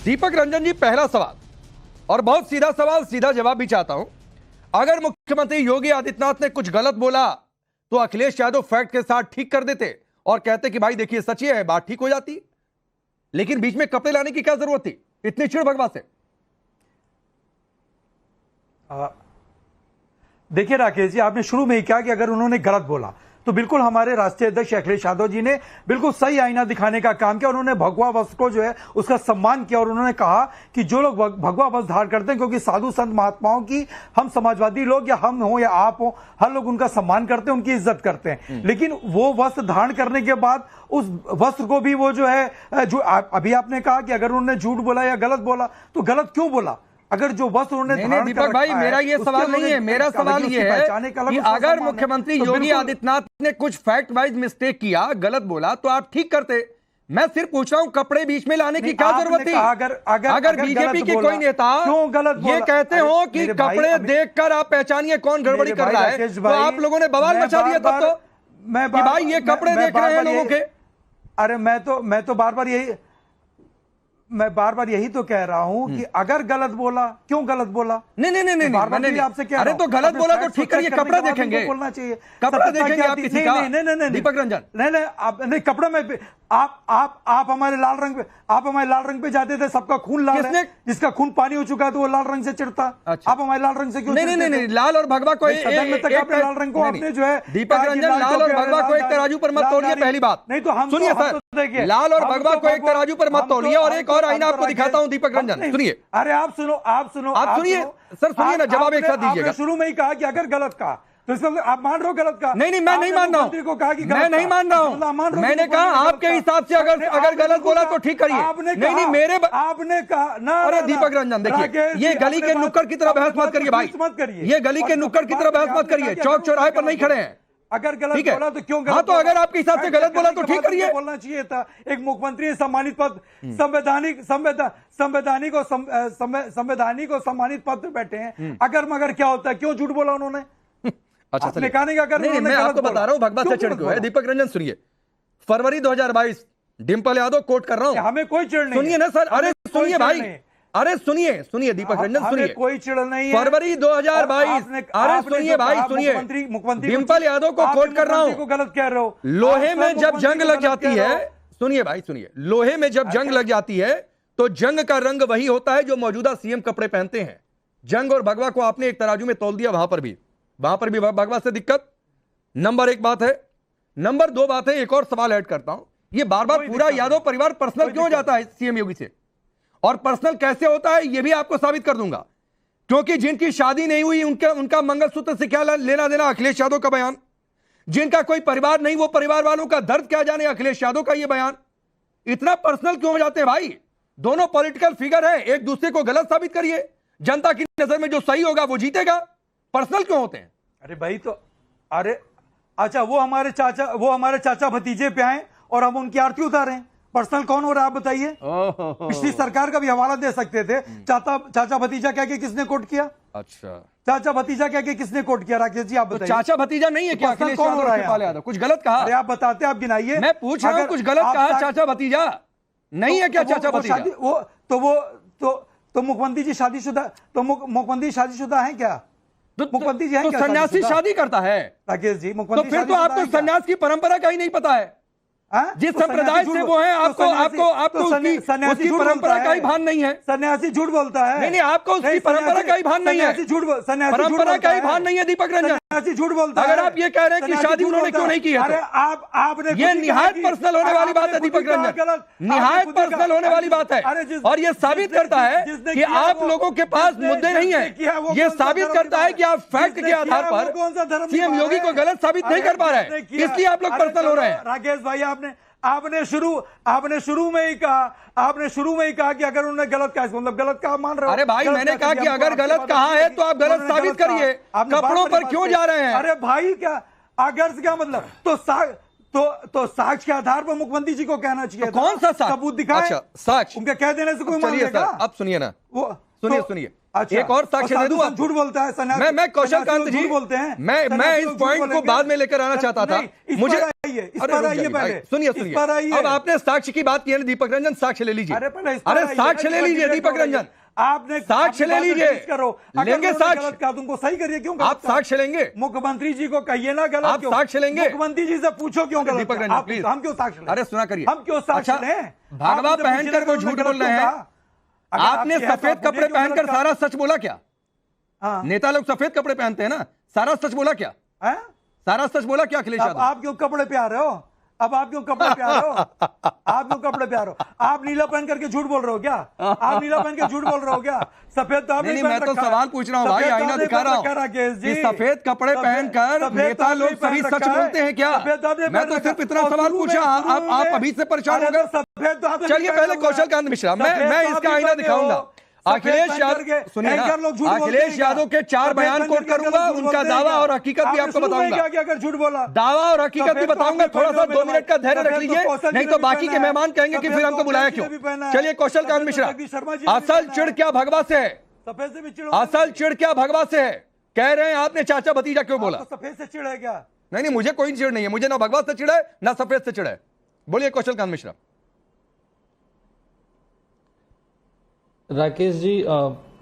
दीपक रंजन जी, पहला सवाल और बहुत सीधा सवाल, सीधा जवाब भी चाहता हूं। अगर मुख्यमंत्री योगी आदित्यनाथ ने कुछ गलत बोला तो अखिलेश यादव फैक्ट के साथ ठीक कर देते और कहते कि भाई देखिए सच है, बात ठीक हो जाती। लेकिन बीच में कपड़े लाने की क्या जरूरत थी, इतनी चिड़ भगवा से? देखिए राकेश जी, आपने शुरू में ही कहा कि अगर उन्होंने गलत बोला तो बिल्कुल हमारे राष्ट्रीय अध्यक्ष अखिलेश यादव जी ने बिल्कुल सही आईना दिखाने का काम किया। उन्होंने भगवा वस्त्र को जो है उसका सम्मान किया और उन्होंने कहा कि जो लोग भगवा वस्त्र धारण करते हैं, क्योंकि साधु संत महात्माओं की, हम समाजवादी लोग या हम हो या आप हो, हर लोग उनका सम्मान करते हैं, उनकी इज्जत करते हैं। लेकिन वो वस्त्र धारण करने के बाद उस वस्त्र को भी वो जो है, जो अभी आपने कहा कि अगर उन्होंने झूठ बोला या गलत बोला तो गलत क्यों बोला? अगर जो वस्त्र उन्होंने नहीं दीपक भाई, मेरा ये सवाल नहीं है। मेरा सवाल ये है कि अगर मुख्यमंत्री योगी आदित्यनाथ ने कुछ फैक्ट वाइज मिस्टेक किया, गलत बोला, तो आप ठीक करते। मैं सिर्फ पूछ रहा हूं, कपड़े बीच में लाने की क्या जरूरत थी? अगर बीजेपी के कोई नेता ये कहते हो कि कपड़े देखकर आप पहचानिए कौन गड़बड़ी कर रहा है, तो आप लोगों ने बवाल मचा दिया तब तो, मैं भाई ये कपड़े देख रहे हैं लोगों के। अरे मैं तो बार बार यही तो कह रहा हूं कि अगर गलत बोला, क्यों गलत बोला? नहीं मैंने आपसे कह रहा हूं, अरे तो गलत बोला तो ठीक करिए, कपड़ा देखेंगे, बोलना चाहिए, कपड़ा देखेंगे आप किसी का। नहीं दीपक रंजन, नहीं कपड़ा में आप हमारे लाल रंग पे जाते थे, सबका खून लाल है, जिसका खून पानी हो चुका है तो वो लाल रंग से चिढ़ता। आप हमारे लाल रंग से क्यों? नहीं, लाल और भगवा को लाल रंग को आपने जो है, दीपक रंजन, लाल और भगवा को एक तराजू पर मत तोलिए, पहली बात। नहीं तो हम सुनिए सर, लाल और भगवा को एक तराजू पर मत तोलिए। और एक और आईना आपको दिखाता हूं दीपक रंजन, सुनिए। अरे आप सुनिए सर, सुनिए ना, जवाब एक साथ दीजिएगा। शुरू में ही कहा कि अगर गलत कहा तो इसका आप मान रहे हो गलत का? नहीं, मैं नहीं मान रहा हूं, मैं नहीं मान रहा हूं। मैंने कहा आपके हिसाब से अगर गलत बोला तो ठीक करिए। नहीं मेरे आपने कहा ना। अरे दीपक रंजन, देखिए ये गली के नुक्कड़ की तरह बहस मत करिए भाई, ये गली के नुक्कड़ की तरह बहस मत करिए, चौक चौराहे पर नहीं खड़े हैं। अगर गलत बोला तो क्यों? हाँ, तो अगर आपके हिसाब से गलत बोला तो ठीक करिए। बोलना चाहिए था। एक मुख्यमंत्री सम्मानित पद, संवैधानिक और सम्मानित पद पे बैठे हैं, अगर मगर क्या होता है? क्यों झूठ बोला उन्होंने? अच्छा, आपने कहा नहीं, अगर नहीं, मैं आपको बता रहा हूं भगवा से चिढ़ क्यों है। दीपक रंजन सुनिए, फरवरी 2022, डिंपल यादव कोट कर रहा हूं, हमें कोई चिढ़ नहीं। सुनिए ना सर, अरे सुनिए भाई, अरे सुनिए दीपक रंजन, सुनिए, कोई चिढ़ नहीं है। फरवरी 2022, अरे सुनिए भाई, सुनिए, डिंपल यादव को कोट कर रहा हूं। गलत कह रहे हो। लोहे में जब जंग लग जाती है, सुनिए भाई सुनिए, लोहे में जब जंग लग जाती है तो जंग का रंग वही होता है जो मौजूदा सीएम कपड़े पहनते हैं। जंग और भगवा को आपने एक तराजू में तौल दिया, वहां पर भी भगवा से दिक्कत। नंबर एक बात है। नंबर दो बात है, एक और सवाल ऐड करता हूं, ये बार बार पूरा यादव परिवार पर्सनल क्यों जाता है सीएम योगी से, और पर्सनल कैसे होता है ये भी आपको साबित कर दूंगा। क्योंकि जिनकी शादी नहीं हुई उनका मंगलसूत्र से क्या लेना देना अखिलेश यादव का बयान, जिनका कोई परिवार नहीं वो परिवार वालों का दर्द क्या जाने अखिलेश यादव का ये बयान। इतना पर्सनल क्यों हो जाते हैं भाई? दोनों पॉलिटिकल फिगर है, एक दूसरे को गलत साबित करिए, जनता की नजर में जो सही होगा वो जीतेगा। पर्सनल क्यों होते हैं? अरे भाई तो अरे अच्छा, वो हमारे चाचा भतीजे पे आए और हम उनकी आरती उतारें, पर्सनल कौन हो रहा है आप बताइए? पिछली सरकार का भी हवाला दे सकते थे। चाचा भतीजा कह के किसने कोट किया? अच्छा, चाचा भतीजा कह के किसने कोट किया? राकेश जी आप बताइए। चाचा भतीजा नहीं है क्या अखिलेश कौन हो रहा यादव? कुछ गलत कहा? अरे आप बताते, आप गिनाइए। मैं पूछ रहा हूं, कुछ गलत कहा? चाचा भतीजा नहीं है क्या? चाचा भतीजा तो मुख्यमंत्री जी शादीशुदा, तो मुख्यमंत्री शादीशुदा है क्या? मुख्यमंत्री जी हैं क्या? सन्यासी शादी करता है राकेश जी, तो फिर तो आपको सन्यास की परंपरा का ही नहीं पता है। जिस संप्रदाय से वो है, आपको उसकी परंपरा का ही भान नहीं है। सन्यासी झूठ बोलता है। नहीं, आपको उसकी परंपरा का ही भान नहीं है। परंपरा का ही भान नहीं है दीपक रंजन, झूठ बोलता है। अगर आप ये कह रहे हैं कि शादी उन्होंने क्यों नहीं की है, अरे आपने ये निहायत पर्सनल होने वाली बात है दीपक रंजन, निहायत पर्सनल होने वाली बात है। और ये साबित करता है कि आप लोगों के पास मुद्दे नहीं है। ये साबित करता है कि आप फैक्ट के आधार पर सीएम योगी को गलत साबित नहीं कर पा रहे हैं, इसलिए आप लोग पर्सनल हो रहे हैं। राकेश भाई, आपने शुरू में ही कहा कि अगर उन्होंने गलत कहा, मतलब गलत कहा मान रहे हो? अरे भाई, मैंने कहा कि अगर गलत कहा है तो आप गलत साबित करिए, कपड़ों पर क्यों जा रहे हैं? अरे भाई, क्या अगर से क्या मतलब? तो साक्ष्य के आधार पर मुख्यमंत्री जी को कहना चाहिए। कौन सा साक्ष्य? सबूत दिखाएं। अच्छा, साक्ष्य उनके कह देने से कोई मान लेगा? अब सुनिए ना, वो सुनिए अच्छा, एक और साक्ष्य दे दूं साधु झूठ बोलता है मैं कौशल कांत जी, झूठ बोलते हैं, मैं इस पॉइंट को बाद में लेकर आना चाहता था। मुझे सुनिए अब आपने साक्ष्य की बात की है ना दीपक रंजन, साक्ष्य ले लीजिए। अरे साक्ष्य ले लीजिए दीपक रंजन, आपने साक्ष्य ले लीजिए, लेंगे साक्ष्य, तुमको सही करिए। क्यों आप साक्ष्य लेंगे? मुख्यमंत्री जी को कहिए ना गलत, आप साक्ष्य लेंगे? मुख्यमंत्री जी से पूछो क्यों गलत? दीपक रंजन प्लीज, हम क्यों साक्ष्य लें? अरे सुना करिए, हम क्यों साक्ष्य लें? भगवा पहनकर वो झूठ बोल रहे हैं। आपने सफेद कपड़े पहनकर सारा सच बोला क्या? नेता लोग सफेद कपड़े पहनते हैं ना, सारा सच बोला क्या? सारा सच बोला क्या अखिलेश यादव? आप क्यों कपड़े पे आ रहे हो? अब आप क्यों कपड़े पे आ रहे हो? आप क्यों कपड़े पे आ रहे हो? आप नीला पहन करके झूठ बोल रहे हो क्या? आप नीला पहन के झूठ बोल रहे हो क्या? सफेद तो आप नहीं, मैं तो सवाल पूछ रहा हूँ भाई, आईना दिखा रहा हूँ कि सफेद कपड़े पहनकर नेता लोग सभी सच बोलते हैं क्या? मैं तो सिर्फ इतना सवाल पूछा, आप अभी से परेशान हो गए। चलिए पहले कौशल कांत मिश्रा, मैं इसका आईना दिखाऊंगा। अखिलेश यादव, सुनिए अखिलेश यादव के 4 बयान कोट करूंगा, उनका दावा और हकीकत भी आपको बताऊंगा। अगर झूठ बोला, दावा और हकीकत भी बताऊंगा। थोड़ा सा 2 मिनट का धैर्य रख लीजिए, नहीं तो बाकी के मेहमान कहेंगे कि फिर हमको बुलाया क्यों। चलिए कौशल कांत मिश्रा, असल चिड़ क्या भगवा से है? असल चिड़ क्या भगवा से है? कह रहे हैं आपने चाचा भतीजा क्यों बोला? सफेद से चिड़ है क्या? नहीं, मुझे कोई चिड़ नहीं है, मुझे ना भगवा से चिड़ है ना सफेद से चिड़ है। बोलिए कौशल कांत मिश्रा। राकेश जी,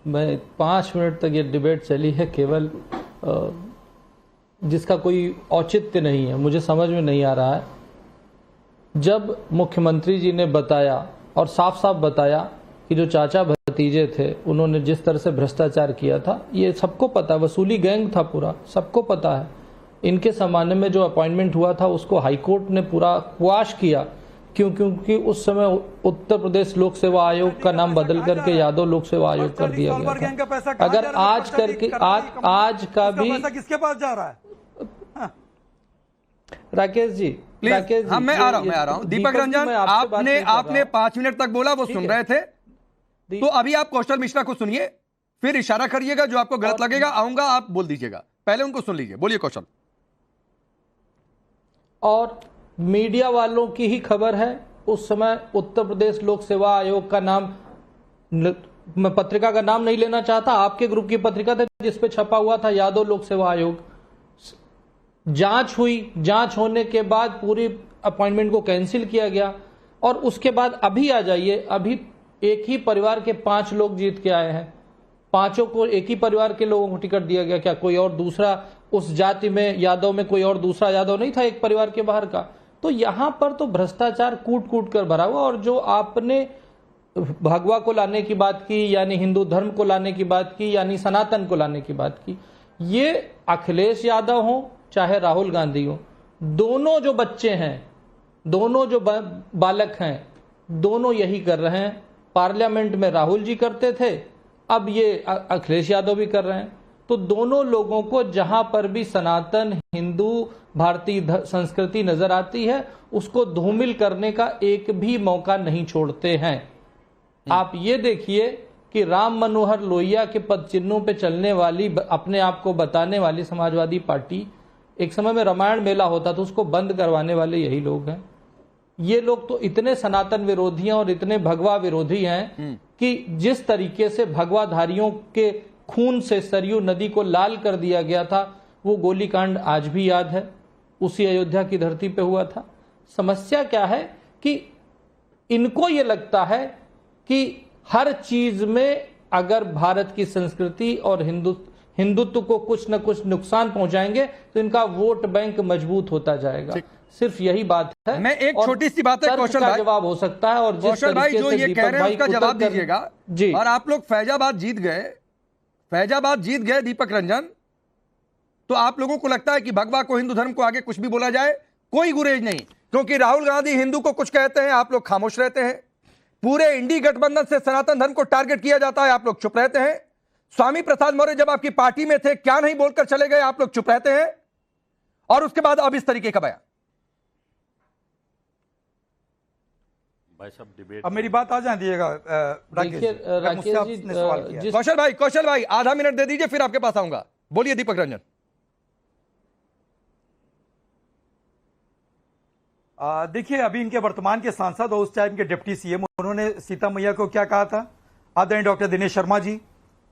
मैं 5 मिनट तक ये डिबेट चली है, केवल जिसका कोई औचित्य नहीं है, मुझे समझ में नहीं आ रहा है। जब मुख्यमंत्री जी ने बताया और साफ साफ बताया कि जो चाचा भतीजे थे उन्होंने जिस तरह से भ्रष्टाचार किया था, ये सबको पता है, वसूली गैंग था पूरा, सबको पता है। इनके सामान्य में जो अपॉइंटमेंट हुआ था उसको हाईकोर्ट ने पूरा क्वाश किया। क्योंकि उस समय उत्तर प्रदेश लोक सेवा आयोग का नाम बदल करके यादव लोक सेवा आयोग कर दिया गया था। अगर आज करके आज का भी किसके पास जा रहा है? राकेश जी, राकेश जी, मैं आ रहा हूं। दीपक रंजन, आपने 5 मिनट तक बोला, वो सुन रहे थे। तो अभी आप कौशल मिश्रा को सुनिए, फिर इशारा करिएगा, जो आपको गलत लगेगा आऊंगा आप बोल दीजिएगा। पहले उनको सुन लीजिए, बोलिए कौशल। और मीडिया वालों की ही खबर है, उस समय उत्तर प्रदेश लोक सेवा आयोग का नाम, मैं पत्रिका का नाम नहीं लेना चाहता, आपके ग्रुप की पत्रिका थी जिसपे छपा हुआ था यादव लोक सेवा आयोग। जांच हुई, जांच होने के बाद पूरी अपॉइंटमेंट को कैंसिल किया गया। और उसके बाद अभी आ जाइए, अभी एक ही परिवार के 5 लोग जीत के आए हैं, 5 को एक ही परिवार के लोगों को टिकट दिया गया। क्या कोई और दूसरा उस जाति में, यादव में कोई और दूसरा यादव नहीं था एक परिवार के बाहर का? तो यहां पर तो भ्रष्टाचार कूट कूट कर भरा हुआ। और जो आपने भगवा को लाने की बात की, यानी हिंदू धर्म को लाने की बात की, यानी सनातन को लाने की बात की, ये अखिलेश यादव हो चाहे राहुल गांधी हो, दोनों जो बच्चे हैं, दोनों जो बालक हैं, दोनों यही कर रहे हैं। पार्लियामेंट में राहुल जी करते थे, अब ये अखिलेश यादव भी कर रहे हैं। तो दोनों लोगों को जहां पर भी सनातन, हिंदू, भारतीय संस्कृति नजर आती है, उसको धूमिल करने का एक भी मौका नहीं छोड़ते हैं। आप ये देखिए कि राम मनोहर लोहिया के पद चिन्हों पे चलने वाली, अपने आप को बताने वाली समाजवादी पार्टी, एक समय में रामायण मेला होता था, उसको बंद करवाने वाले यही लोग हैं। ये लोग तो इतने सनातन विरोधी हैं और इतने भगवा विरोधी हैं कि जिस तरीके से भगवाधारियों के खून से सरयू नदी को लाल कर दिया गया था, वो गोलीकांड आज भी याद है, उसी अयोध्या की धरती पे हुआ था। समस्या क्या है कि इनको ये लगता है कि हर चीज में अगर भारत की संस्कृति और हिंदुत्व को कुछ न कुछ नुकसान पहुंचाएंगे तो इनका वोट बैंक मजबूत होता जाएगा। सिर्फ यही बात है। मैं एक छोटी सी बात है कौशल भाई, जवाब हो सकता है। और कौशल भाई जो ये कह रहे हैं उसका जवाब दीजिएगा जी। और आप लोग फैजाबाद जीत गए दीपक रंजन, तो आप लोगों को लगता है कि भगवा को, हिंदू धर्म को आगे कुछ भी बोला जाए, कोई गुरेज नहीं, क्योंकि राहुल गांधी हिंदू को कुछ कहते हैं, आप लोग खामोश रहते हैं। पूरे इंडी गठबंधन से सनातन धर्म को टारगेट किया जाता है, आप लोग चुप रहते हैं। स्वामी प्रसाद मौर्य जब आपकी पार्टी में थे, क्या नहीं बोलकर चले गए, आप लोग चुप रहते हैं। और उसके बाद अब इस तरीके का बयान। अब मेरी बात आ जाए दीजिएगा कौशल भाई आधा मिनट दे दीजिए, फिर आपके पास आऊंगा। बोलिए दीपक रंजन। देखिए, अभी इनके वर्तमान के सांसद और उस टाइम के डिप्टी सीएम, उन्होंने सीता मैया को क्या कहा था? आदरणीय डॉक्टर दिनेश शर्मा जी,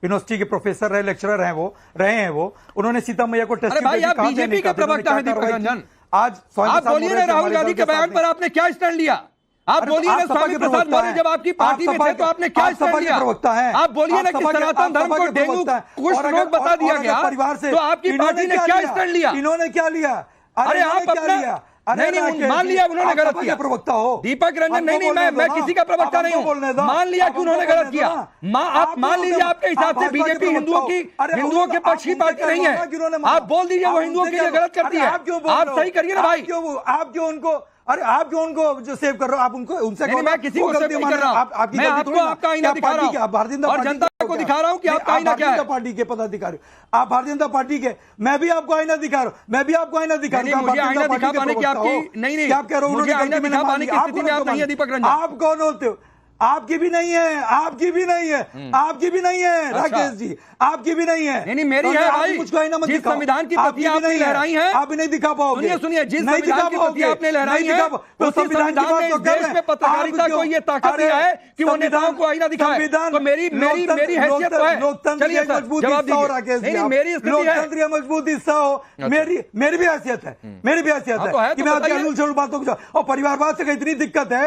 यूनिवर्सिटी के प्रोफेसर रहे, लेक्चरर हैं वो, रहे हैं वो, उन्होंने सीता मैया को टेस्ट अरे भाई, आप बीजेपी के प्रवक्ता हैं दीपक रंजन। आज आप बोलिए ना, राहुल गांधी के बयान पर आपने क्या स्टैंड लिया? आप बोलिए ना, स्वामी प्रसाद मौर्य जब आपकी पार्टी में थे तो आपने क्या स्टैंड लिया? आप बोलिए ना कि सनातन धर्म को डेंगू कुष्ठ रोग बता दिया गया, परिवार से तो आपकी पार्टी ने क्या स्टैंड लिया? इन्होंने क्या लिया? अरे आप अपना नहीं, मान लिया उन्होंने गलत किया। प्रवक्ता हो दीपक रंजन, नहीं, मैं किसी का प्रवक्ता नहीं हूँ। मान लिया कि उन्होंने गलत किया। आप मान लीजिए, आपके हिसाब से बीजेपी हिंदुओं के पक्ष की पार्टी नहीं है। आप बोल दीजिए वो हिंदुओं के लिए गलत करती है। आप सही करिए ना भाई। आप क्यों उनको, अरे आप क्यों उनको जो सेव कर रहे हो, आप उनको उनसे नहीं, मैं किसी को सेव नहीं कर रहा हूं। मैं आपको आपका आईना दिखा रहा हूं और जनता को दिखा रहा हूं कि आपका आईना क्या है। पार्टी के पदाधिकारी, आप भारतीय जनता पार्टी के, मैं भी आपको आईना दिखा रहा हूं, मैं भी आपको आईना दिखा रहा हूं। मुझे आईना दिखा पाने की आपकी नहीं, क्या आप कह रहे हो? मुझे आईना दिखा पाने की स्थिति में आप नहीं है दीपक रंजन। आप कौन होते हो? आपकी भी नहीं है, आपकी भी नहीं है, आपकी भी नहीं है राकेश जी, आपकी भी नहीं है। नहीं, मेरी है भाई। जिस संविधान की प्रतियां आपने लहराई हैं, आप भी नहीं दिखा पाओगे। सुनिए, जिस संविधान की प्रतियां आपने लहराई हैं, तो संविधान ने इस देश में पत्रकारिता को ये ताकत दिया है कि वो नेताओं को आईना दिखाए। तो मेरी हैसियत तो है। लोकतंत्र मजबूत हिस्सा हो राकेश जी, मेरी लोकतंत्र मजबूत हिस्सा हो। मेरी भी हैसियत है, मेरी भी हैसियत है कि मैं आपकी अनूल शरूर बातों को, और परिवारवाद से इतनी दिक्कत है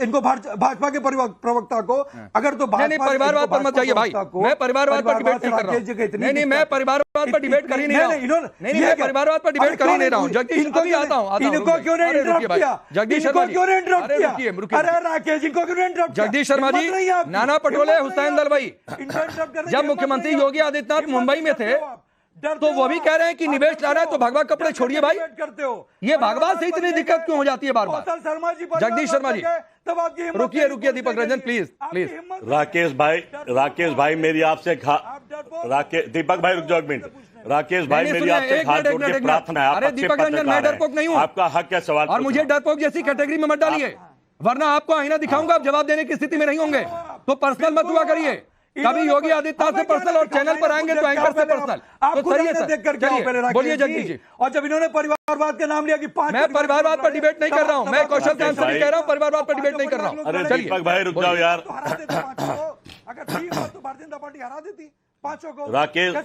इनको, भाजपा के प्रवक्ता को, अगर तो परिवारवाद पर मत जाइए भाई। मैं परिवारवाद पर डिबेट नहीं कर रहा हूं। नहीं, मैं परिवारवाद पर डिबेट कर ही नहीं रहा हूं। नहीं, मैं परिवारवाद पर डिबेट कर ही नहीं रहा हूं। जगदीश, इनको भी आता हूं। इनको क्यों नहीं इंटरप्ट किया? जगदीश शर्मा जी, क्यों नहीं इंटरप्ट किया? अरे राकेश, इनको क्यों नहीं इंटरप्ट किया? जगदीश शर्मा जी, नाना पटोले, हुसैन दलवाई, जब मुख्यमंत्री योगी आदित्यनाथ मुंबई में थे तो वो भी कह रहे हैं कि निवेश ला रहा है, तो भगवा कपड़े छोड़िए भाई। करते हो ये भगवा से इतनी दिक्कत क्यों हो जाती है बार बार? जगदीश शर्मा जी, रुकिए दीपक रंजन, प्लीज। राकेश भाई मेरी आपसे दीपक भाई रुक जाओ एक मिनट। राकेश भाई मेरी आपसे हाथ जोड़ के प्रार्थना है। अरे दीपक रंजन, मैं डरपोक नहीं हूँ। आपका हक है सवाल, और मुझे डरपोक जैसी कैटेगरी में मत डालिए, वरना आपको आईना दिखाऊंगा, आप जवाब देने की स्थिति में नहीं होंगे। तो पर्सनल मत हुआ करिए। कभी योगी आदित्यनाथ से पर्सनल और चैनल पर आएंगे तो एंकर से पर्सनल। तो सही है सर, बोलिए जगदीश जी। और जब इन्होंने परिवारवाद का नाम लिया कि मैं परिवारवाद पर डिबेट नहीं कर रहा हूं, मैं कौशल का आंसर नहीं कह रहा हूं, परिवारवाद पर डिबेट नहीं कर रहा हूं। अरे दीपक भाई रुक जाओ यार। अगर तो भारतीय जनता पार्टी हरा देती पांचों को।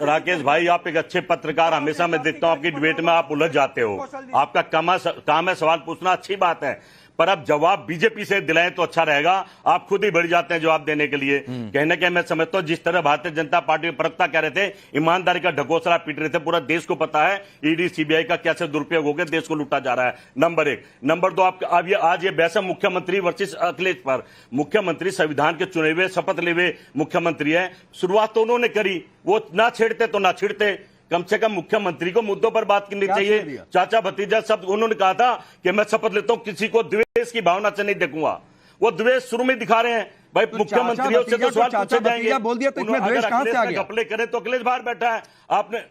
राकेश भाई, आप एक अच्छे पत्रकार, हमेशा मैं देखता हूं आपकी डिबेट में आप उलझ जाते हो। आपका काम है सवाल पूछना, अच्छी बात है, पर अब जवाब बीजेपी से दिलाएं तो अच्छा रहेगा। आप खुद ही बढ़ जाते हैं जवाब देने के लिए। कहने के मैं समझता हूं जिस तरह भारतीय जनता पार्टी के प्रवक्ता कह रहे थे, ईमानदारी का ढकोसला पीट रहे थे, पूरा देश को पता है ईडी सीबीआई का कैसे दुरुपयोग हो गया, देश को लूटा जा रहा है। नंबर एक। नंबर दो, आज ये बहस मुख्यमंत्री वर्सेस अखिलेश पर। मुख्यमंत्री संविधान के चुने हुए, शपथ ले हुए मुख्यमंत्री है। शुरुआत तो उन्होंने करी, वो ना छेड़ते तो ना छिड़ते। कम से कम मुख्यमंत्री को मुद्दों पर बात करनी चाहिए। चाचा भतीजा सब, उन्होंने कहा था कि मैं शपथ लेता हूं, किसी को द्वेष की भावना से नहीं देखूंगा। वो द्वेष शुरू में दिखा रहे हैं भाई। मुख्यमंत्रियों से तो सवाल पूछे जाएंगे, बोल दिया तो इसमें द्वेष कहां से आ गया? कपड़े करें तो अखिलेश बाहर बैठा है आपने।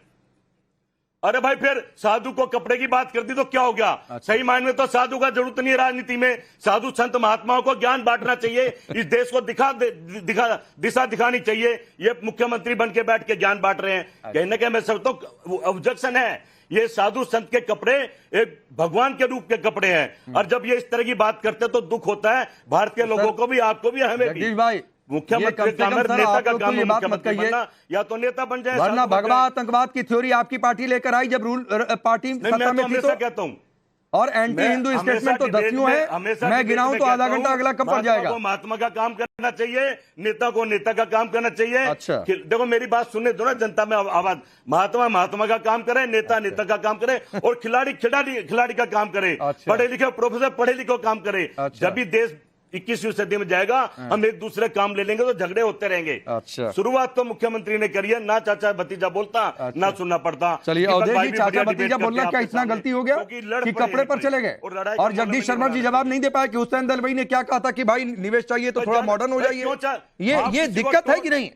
अरे भाई, फिर साधु को कपड़े की बात कर दी तो क्या हो गया? अच्छा। सही मायने में तो साधु का जरूरत नहीं है राजनीति में। साधु संत महात्माओं को ज्ञान बांटना चाहिए, इस देश को दिशा दिखानी चाहिए। ये मुख्यमंत्री बन के बैठ के ज्ञान बांट रहे हैं। कहने के मैं समझता हूं ऑब्जेक्शन है। ये साधु संत के कपड़े एक भगवान के रूप के कपड़े हैं, और जब ये इस तरह की बात करते तो दुख होता है भारत के लोगों को भी, आपको भी, हमें भी। भाई, मुख्यमंत्री नेता का काम है, मुख्यमंत्री बनना, या तो नेता बन जाए, वरना भगवा आतंकवाद की थ्योरी आपकी पार्टी लेकर आई जब पार्टी सत्ता में थी। तो कहता हूं, और एंटी हिंदू स्टेटमेंट तो दसियों है, मैं गिनाऊं तो आधा घंटा अगला कब पड़ जाएगा। महात्मा का काम करना चाहिए, नेता को नेता का काम करना चाहिए। अच्छा, देखो मेरी बात सुनने दो ना, जनता में आवाज। महात्मा का काम करे, नेता का काम करे, और खिलाड़ी का काम करे। पढ़े लिखे प्रोफेसर पढ़े लिखे काम करे। जब भी देश 21वीं सदी में जाएगा, हम एक दूसरे काम ले लेंगे तो झगड़े होते रहेंगे। अच्छा, शुरुआत तो मुख्यमंत्री ने करी है, ना चाचा भतीजा बोलता। अच्छा, ना सुनना पड़ता। चलिए, अवधेश जी, चाचा भतीजा बोलना क्या इतना गलती हो गया कि कपड़े पर चले गए? और जगदीश शर्मा जी जवाब नहीं दे पाए कि हुसैन दलवाई ने क्या कहा था कि भाई निवेश चाहिए तो थोड़ा मॉडर्न हो जाइए। ये दिक्कत है कि नहीं?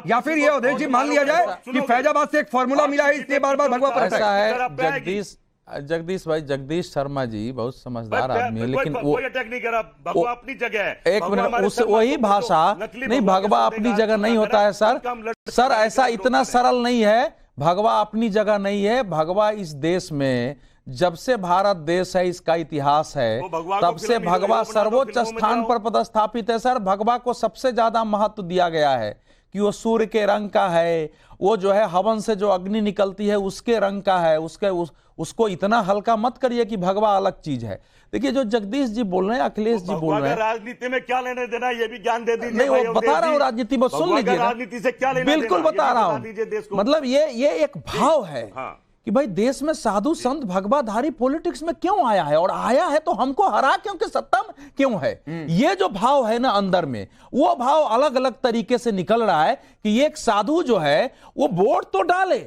या फिर ये अवधेश जी मान लिया जाए कि फैजाबाद से एक फॉर्मूला मिला है, इसलिए बार बार भगवा पर ऐसा है। जगदीश शर्मा जी बहुत समझदार आदमी है, लेकिन वो अटैक नहीं करा। भगवा अपनी जगह है। एक मिनट, उस वही भाषा नहीं, भगवा अपनी जगह नहीं होता है सर। ऐसा इतना सरल नहीं है। भगवा अपनी जगह नहीं है। भगवा इस देश में जब से भारत देश है, इसका इतिहास है, तब से भगवा सर्वोच्च स्थान पर पदस्थापित है सर। भगवा को सबसे ज्यादा महत्व दिया गया है, कि वो सूर्य के रंग का है, वो जो है हवन से जो अग्नि निकलती है उसके रंग का है, उसको इतना हल्का मत करिए कि भगवा अलग चीज है। देखिए जो जगदीश जी बोल रहे हैं, अखिलेश जी बोल रहे हैं, राजनीति में क्या लेने देना, ये भी ज्ञान दे दीजिए। नहीं वो बता रहा हूँ राजनीति में, सुन लीजिए, राजनीति से क्या लेना बिल्कुल देना, बता रहा हूँ। मतलब ये एक भाव है कि भाई देश में साधु संत भगवाधारी पॉलिटिक्स में क्यों आया है, और आया है तो हमको हरा क्योंकि सत्ता में क्यों है। ये जो भाव है ना अंदर में, वो भाव अलग अलग तरीके से निकल रहा है कि एक साधु जो है वो वोट तो डाले,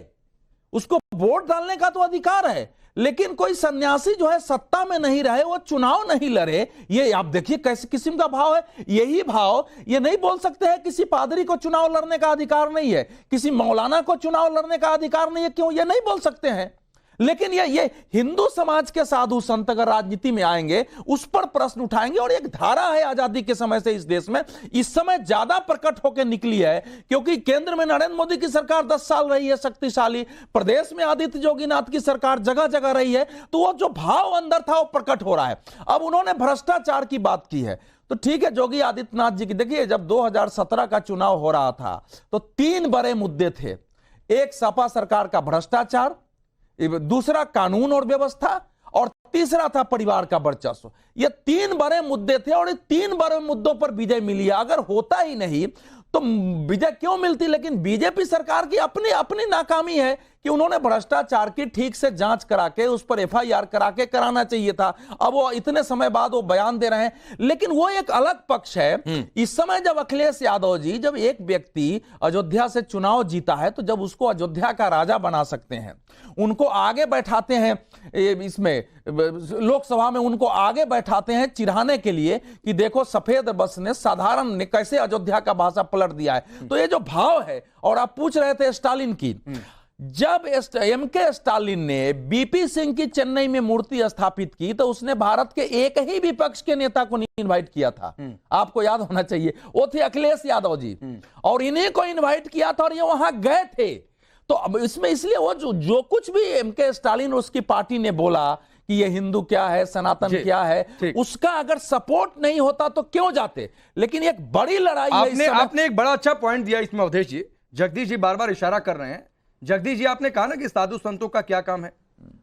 उसको वोट डालने का तो अधिकार है, लेकिन कोई सन्यासी जो है सत्ता में नहीं रहे, वो चुनाव नहीं लड़े। ये आप देखिए कैसे किस्म का भाव है। यही भाव ये नहीं बोल सकते हैं किसी पादरी को चुनाव लड़ने का अधिकार नहीं है, किसी मौलाना को चुनाव लड़ने का अधिकार नहीं है, क्यों ये नहीं बोल सकते हैं। लेकिन ये हिंदू समाज के साधु संत अगर राजनीति में आएंगे उस पर प्रश्न उठाएंगे। और एक धारा है आजादी के समय से इस देश में, इस समय ज्यादा प्रकट होकर निकली है क्योंकि केंद्र में नरेंद्र मोदी की सरकार 10 साल रही है शक्तिशाली, प्रदेश में आदित्य जोगीनाथ की सरकार जगह जगह रही है, तो वो जो भाव अंदर था वो प्रकट हो रहा है। अब उन्होंने भ्रष्टाचार की बात की है, तो ठीक है योगी आदित्यनाथ जी की, देखिए जब 2017 का चुनाव हो रहा था तो 3 बड़े मुद्दे थे। एक सपा सरकार का भ्रष्टाचार, दूसरा कानून और व्यवस्था, और तीसरा था परिवार का वर्चस्व। ये 3 बड़े मुद्दे थे और इन 3 बड़े मुद्दों पर विजय मिली है। अगर होता ही नहीं तो विजय क्यों मिलती। लेकिन बीजेपी सरकार की अपनी अपनी नाकामी है कि उन्होंने भ्रष्टाचार की ठीक से जांच करा के उस पर FIR करा के कराना चाहिए था। अब वो इतने समय बाद वो बयान दे रहे हैं, लेकिन वो एक अलग पक्ष है। इस समय जब अखिलेश यादव जी, जब एक व्यक्ति अयोध्या से चुनाव जीता है तो जब उसको अयोध्या का राजा बना सकते हैं, उनको आगे बैठाते हैं, इसमें लोकसभा में उनको आगे बैठाते हैं चिढ़ाने के लिए कि देखो सफेद बस ने साधारण ने कैसे अयोध्या का भाषा पलट दिया है। तो ये जो भाव है, और आप पूछ रहे थे स्टालिन की, जब MK स्टालिन ने BP सिंह की चेन्नई में मूर्ति स्थापित की तो उसने भारत के एक ही विपक्ष के नेता को इनवाइट किया था, आपको याद होना चाहिए, वो थे अखिलेश यादव जी, और इन्हीं को इनवाइट किया था और ये वहां गए थे। तो अब इसमें इसलिए वो जो कुछ भी MK स्टालिन और उसकी पार्टी ने बोला कि ये हिंदू क्या है, सनातन क्या है, उसका अगर सपोर्ट नहीं होता तो क्यों जाते। लेकिन एक बड़ी लड़ाई आपने एक बड़ा अच्छा पॉइंट दिया इसमें अवधेश जी। जगदीश जी बार बार इशारा कर रहे हैं। जगदीश जी आपने कहा ना कि साधु संतों का क्या काम है।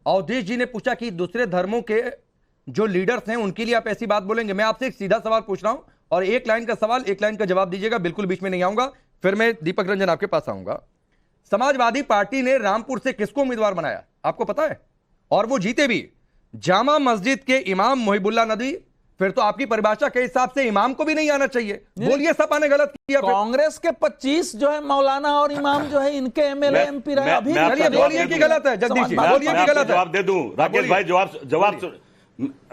अवधेश जी ने पूछा कि दूसरे धर्मों के जो लीडर्स हैं उनके लिए आप ऐसी बात बोलेंगे। मैं आपसे एक सीधा सवाल पूछ रहा हूं और एक लाइन का सवाल, एक लाइन का जवाब दीजिएगा, बिल्कुल बीच में नहीं आऊंगा। फिर मैं दीपक रंजन आपके पास आऊंगा। समाजवादी पार्टी ने रामपुर से किसको उम्मीदवार बनाया आपको पता है, और वो जीते भी, जामा मस्जिद के इमाम मोहिबुल्लाह नदवी। फिर तो आपकी परिभाषा के हिसाब से इमाम को भी नहीं आना चाहिए। बोलिए सपा ने गलत किया। कांग्रेस के 25 जो है मौलाना और इमाम जो है इनके MLA MP रहे। अभी चलिए बोलिए कि गलत है जगदीश जी, बोलिए कि गलत है। जवाब दे दूं राकेश भाई, जवाब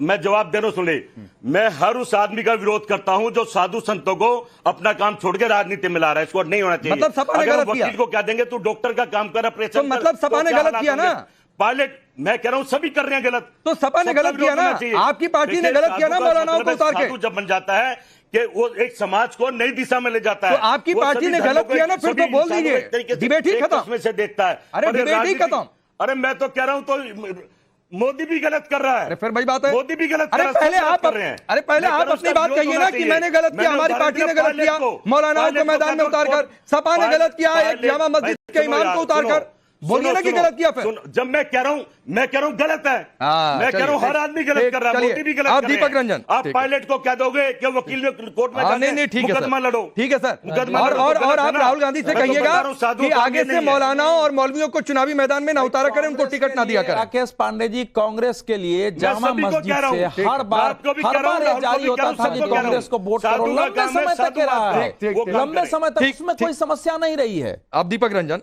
मैं जवाब दे रहा हूं, सुनिए। मैं हर उस आदमी का विरोध करता हूं जो साधु संतों को अपना काम छोड़ के राजनीति में ला रहा है। इसको नहीं होना चाहिए। मतलब सपा ने गलत किया। वकील को क्या देंगे, तू डॉक्टर का काम कर, ऑपरेशन तो मतलब सपा ने गलत किया ना। पायलट मैं कह रहा हूं सभी कर रहे हैं गलत, तो सपा ने गलत किया ना, आपकी पार्टी ने गलत किया ना मौलानाओं को उतार के। साधु जब बन जाता है कि वो एक समाज को नई दिशा में ले जाता है, तो आपकी पार्टी ने गलत किया ना, फिर तो बोल दीजिए डिबेट ही खत्म से देखता है। अरे डिबेट ही खत्म। अरे मैं तो कह रहा हूं तो मोदी भी गलत कर रहा है। अरे फिर भाई बात है, मोदी भी गलत कर रहा है। पहले आप कर रहे हैं। अरे पहले आप अपनी बात कहिए ना कि मैंने गलत किया, हमारी पार्टी ने गलत किया, मौलानाओं को मैदान में उतारकर। सपा ने गलत किया एक जामा मस्जिद के इमाम को उतारकर। बोलिए ना कि गलत किया। फिर जब मैं कह रहा हूं गलत है, मैं कह रहा हूं हर आदमी गलत कर रहा है, मोदी भी गलत कर रहा है। दीपक रंजन आप पायलट को क्या दोगे कि वकील कोर्ट में जाके मुकदमा लड़ो। ठीक है सर। और आप राहुल गांधी से कहिएगा कि आगे से मौलानाओं और मौलवियों को चुनावी मैदान में न उतारा करें, उनको टिकट ना दिया करें। राकेश पांडे जी, कांग्रेस के लिए जामा मस्जिद से हर बार जारी होता था कि कांग्रेस को वोट करो, लंबे समय तक रहा है, लंबे समय तक उसमें कोई समस्या नहीं रही है। अब दीपक रंजन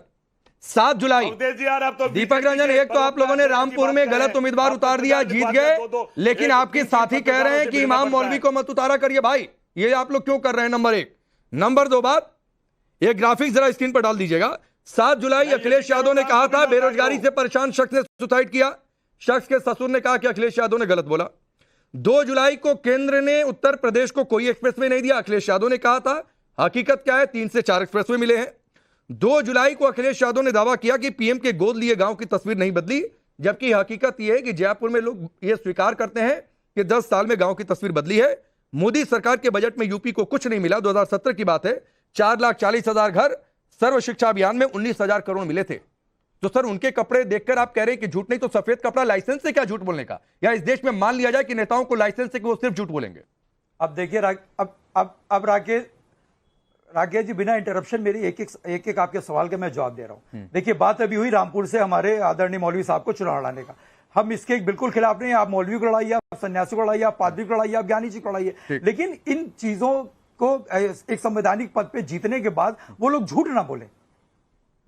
7 जुलाई, दीपक रंजन, एक तो आप लोगों ने रामपुर में गलत उम्मीदवार उतार दिया, जीत गए, लेकिन आपके साथी कह रहे हैं कि इमाम मौलवी को मत उतारा करिए। भाई ये आप लोग क्यों कर रहे हैं, नंबर 1। नंबर 2 बात, एक ग्राफिक्स जरा स्क्रीन पर डाल दीजिएगा। 7 जुलाई अखिलेश यादव ने कहा था बेरोजगारी से परेशान शख्स ने सुसाइड किया। शख्स के ससुर ने कहा कि अखिलेश यादव ने गलत बोला। 2 जुलाई को केंद्र ने उत्तर प्रदेश को कोई एक्सप्रेसवे नहीं दिया, अखिलेश यादव ने कहा था। हकीकत क्या है, 3 से 4 एक्सप्रेसवे मिले हैं। 2 जुलाई को अखिलेश यादव ने दावा किया कि पीएम के गोद लिए गांव की तस्वीर नहीं बदली, जबकि हकीकत यह है कि जयपुर में लोग यह स्वीकार करते हैं कि 10 साल में गांव की तस्वीर बदली है। मोदी सरकार के बजट में यूपी को कुछ नहीं मिला। 2017 की बात है 4,40,000 घर, सर्व शिक्षा अभियान में 19,000 करोड़ मिले थे। तो सर उनके कपड़े देखकर आप कह रहे हैं कि झूठ नहीं, तो सफेद कपड़ा लाइसेंस से क्या झूठ बोलने का? या इस देश में मान लिया जाए कि नेताओं को लाइसेंस से कि वो सिर्फ झूठ बोलेंगे? अब देखिए अब राकेश जी, बिना इंटरप्शन मेरी एक एक आपके सवाल के मैं जवाब दे रहा हूं। देखिए, बात अभी हुई रामपुर से हमारे आदरणीय मौलवी साहब को चुनाव लड़ाने का। हम इसके बिल्कुल खिलाफ नहीं है। आप मौलवी को लड़ाइए, आप सन्यासी को लड़ाइए, आप पादरी को लड़ाइए, आप ज्ञानी जी को लड़ाइए, लेकिन इन चीजों को एक संवैधानिक पद पे जीतने के बाद वो लोग झूठ ना बोले।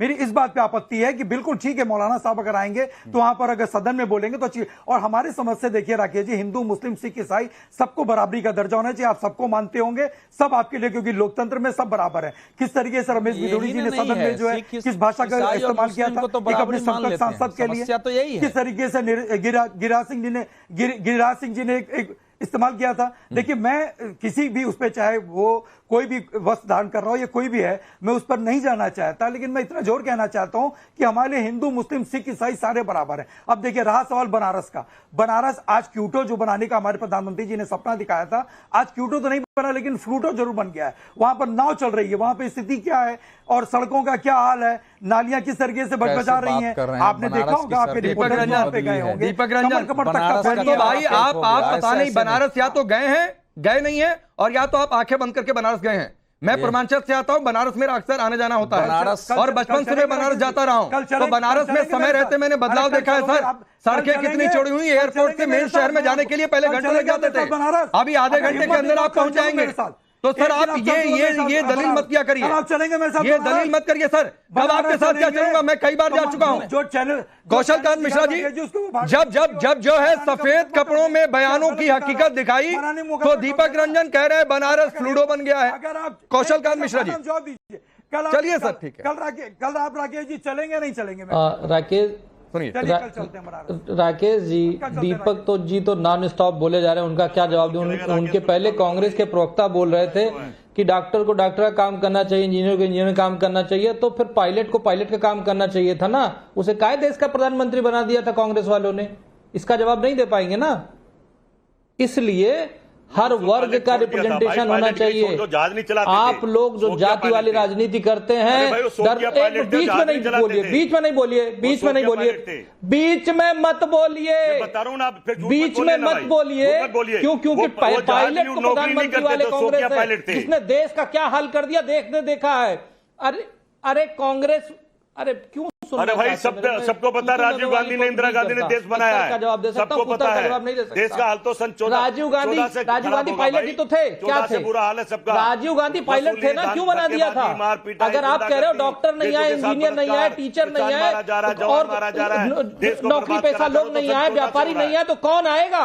मेरी इस बात पे आपत्ति है कि बिल्कुल ठीक है, मौलाना साहब अगर आएंगे तो वहां पर अगर सदन में बोलेंगे तो अच्छी। और हमारी समझ से देखिए राकेश जी, हिंदू मुस्लिम सिख ईसाई सबको बराबरी का दर्जा होना चाहिए। आप सबको मानते होंगे, सब आपके लिए, क्योंकि लोकतंत्र में सब बराबर है। किस तरीके से रमेश बिधूड़ी जी ने सदन में जो है किस भाषा का इस्तेमाल किया था एक अपने संसद सांसद के लिए, किस तरीके से गिरिराज सिंह जी ने एक इस्तेमाल किया था। देखिए, मैं किसी भी उस पर, चाहे वो कोई भी वस्त्र धारण कर रहा हो या कोई भी है, मैं उस पर नहीं जाना चाहता, लेकिन मैं इतना जोर कहना चाहता हूं कि हमारे लिए हिंदू मुस्लिम सिख ईसाई सारे बराबर हैं। अब देखिए, रहा सवाल बनारस का। बनारस आज क्यूटो जो बनाने का हमारे प्रधानमंत्री जी ने सपना दिखाया था, आज क्यूटो तो नहीं बना, लेकिन फ्लूटो जरूर बन गया है। वहां पर नाव चल रही है, वहां पर स्थिति क्या है और सड़कों का क्या हाल है, नालियां किस तरीके से बजा रही हैं, आपने देखा होगा, आपके रिपोर्टर वहां पे गए होंगे। दीपक रंजन, तो भाई आप पता नहीं बनारस या तो गए हैं, गए नहीं है, और या तो आप आंखें बंद करके बनारस गए हैं। मैं पूर्वांचल से आता हूं, बनारस मेरा अक्सर आने जाना होता है और बचपन से मैं बनारस जाता रहा हूं। तो बनारस में समय रहते मैंने बदलाव देखा है सर। सड़कें कितनी चौड़ी हुई, एयरपोर्ट से मेन शहर में जाने के लिए पहले घंटों लग जाते थे, अभी आधे घंटे के अंदर आप पहुंच जाएंगे। तो सर आप ये दलील मत किया करिए, आप चलेंगे मेरे साथ, ये दलील मत करिए सर। कब आपके साथ क्या चलूंगा, मैं कई बार जा चुका हूं। जो चैनल कौशल कांत मिश्रा जी, जब जो है सफेद कपड़ों में बयानों की हकीकत दिखाई, तो दीपक रंजन कह रहे हैं बनारस फ्लूडो बन गया है। कौशल कांत मिश्रा जी, चलिए सर, ठीक है। कल आप राकेश जी चलेंगे नहीं चलेंगे? राकेश राकेश जी, दीपक जी तो नॉन स्टॉप बोले जा रहे हैं, उनका क्या जवाब दूं? उनके पहले कांग्रेस के प्रवक्ता बोल रहे थे कि डॉक्टर को डॉक्टर का काम करना चाहिए, इंजीनियर को इंजीनियर का काम करना चाहिए, तो फिर पायलट को पायलट का काम करना चाहिए था ना। उसे काहे देश का प्रधानमंत्री बना दिया था कांग्रेस वालों ने? इसका जवाब नहीं दे पाएंगे ना। इसलिए हर वर्ग का रिप्रेजेंटेशन होना चाहिए। आप लोग जो जाति वाली राजनीति करते हैं, बीच में नहीं बोलिए, बीच में नहीं बोलिए, बीच में नहीं बोलिए, बीच में मत बोलिए, बीच में मत बोलिए। क्यों? क्योंकि पायलट को प्रधानमंत्री वाले कांग्रेस है, जिसने देश का क्या हाल कर दिया देखा है। अरे कांग्रेस, अरे क्यों? अरे भाई सबको पता, राजीव गांधी ने, इंदिरा गांधी ने देश बनाया है, सबको पता है। देश का हाल तो सन 14 राजीव गांधी पायलट ही तो थे, क्या थे? बुरा हाल है सबका। राजीव गांधी पायलट थे ना, क्यों बना दिया था? अगर आप कह रहे हो डॉक्टर नहीं आए, इंजीनियर नहीं आए, टीचर नहीं आए, और नौकरी पेशा लोग नहीं आए, व्यापारी नहीं आए, तो कौन आएगा?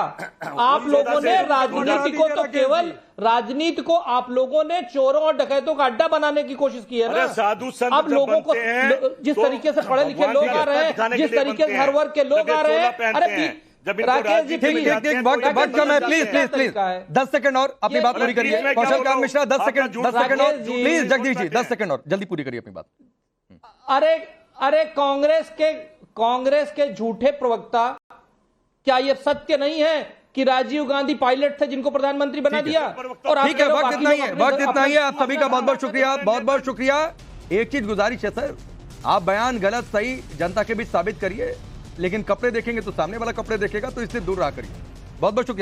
आप लोगों ने राजनीति को तो केवल राजनीति को आप लोगों ने चोरों और डकैतों का अड्डा बनाने की कोशिश की है ना। साधु संत अब लोगों को जिस तरीके से पढ़े लिखे लोग आ रहे हैं, जिस तरीके से हर वर्ग के लोग आ रहे हैं, अरे राकेश जी वक्त कम है, प्लीज 10 सेकंड और अपनी बात पूरी करिए। कौशल कांत मिश्रा 10 सेकंड और प्लीज। जगदीश जी 10 सेकंड और जल्दी पूरी करिए अपनी बात। अरे कांग्रेस के झूठे प्रवक्ता, क्या यह सत्य नहीं है कि राजीव गांधी पायलट थे जिनको प्रधानमंत्री बना दिया? और ठीक है, वक्त इतना ही है। आप सभी का बहुत बहुत शुक्रिया। एक चीज गुजारिश है सर, आप बयान गलत सही जनता के बीच साबित करिए, लेकिन कपड़े देखेंगे तो सामने वाला कपड़े देखेगा, तो इससे दूर रहा करिए। बहुत बहुत शुक्रिया।